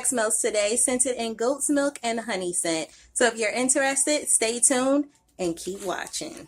wax melts today, scented in goat's milk and honey scent. So if you're interested, stay tuned and keep watching.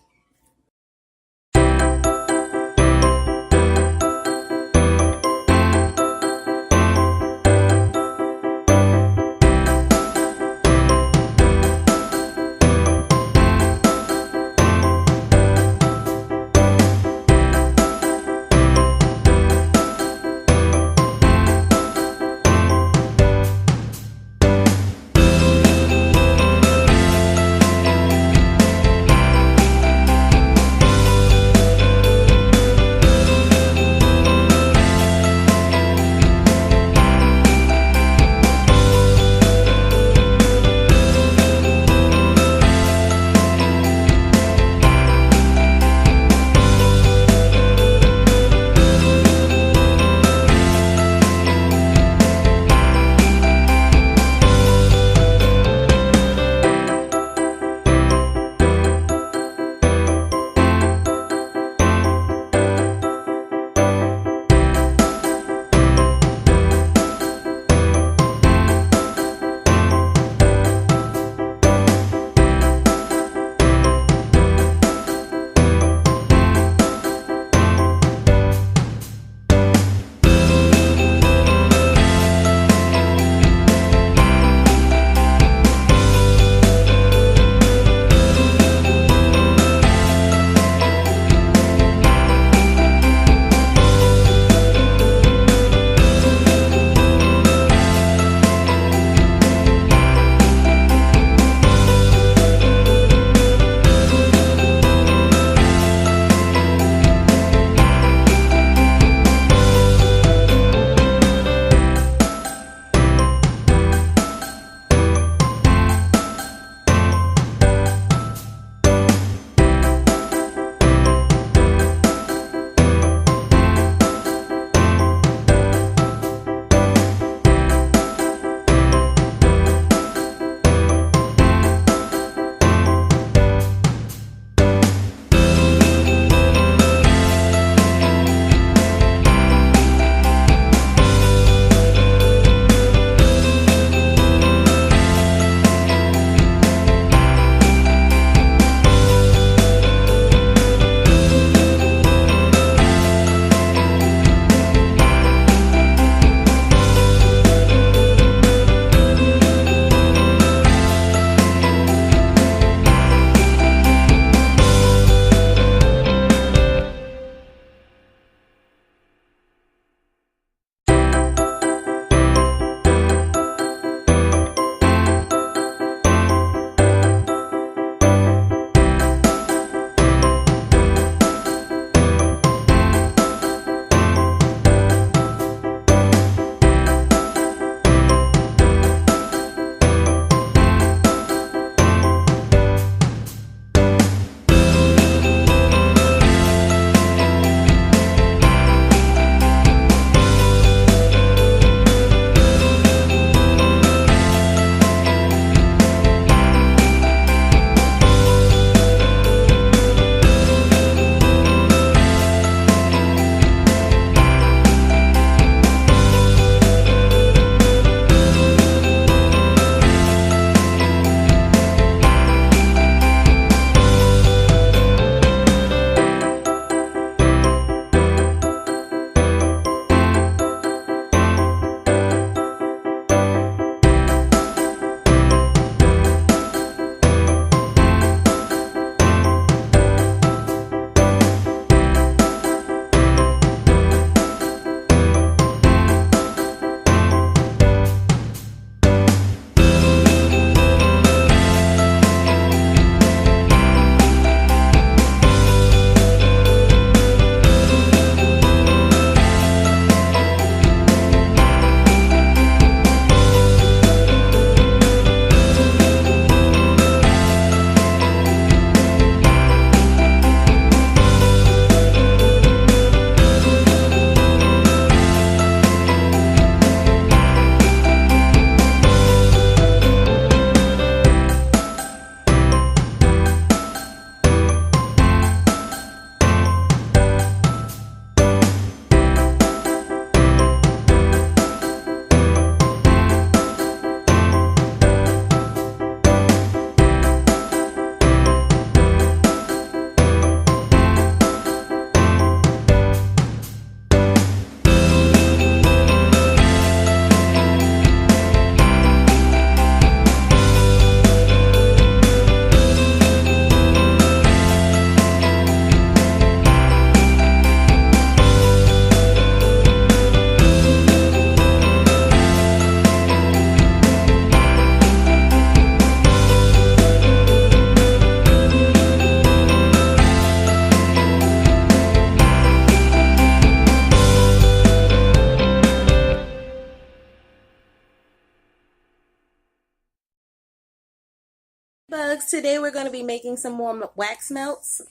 Bugs, today we're going to be making some more wax melts.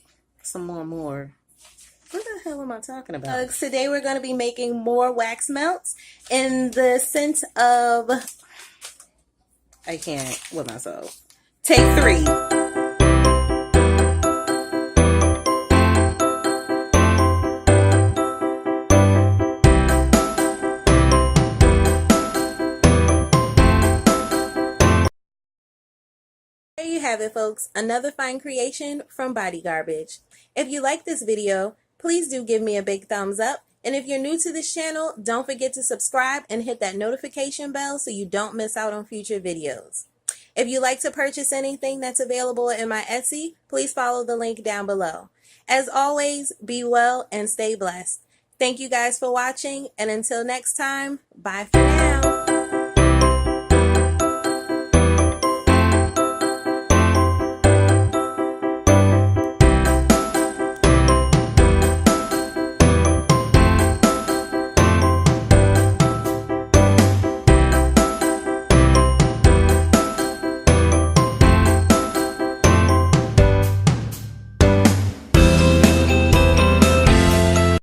More. What the hell am I talking about? Bugs, today we're going to be making more wax melts in the sense of, I can't with myself. Take 3. There you have it, folks. Another fine creation from BodyGarbage. If you like this video, please do give me a big thumbs up. And if you're new to this channel, don't forget to subscribe and hit that notification bell so you don't miss out on future videos. If you'd like to purchase anything that's available in my Etsy, please follow the link down below. As always, be well and stay blessed. Thank you guys for watching, and until next time, bye for now.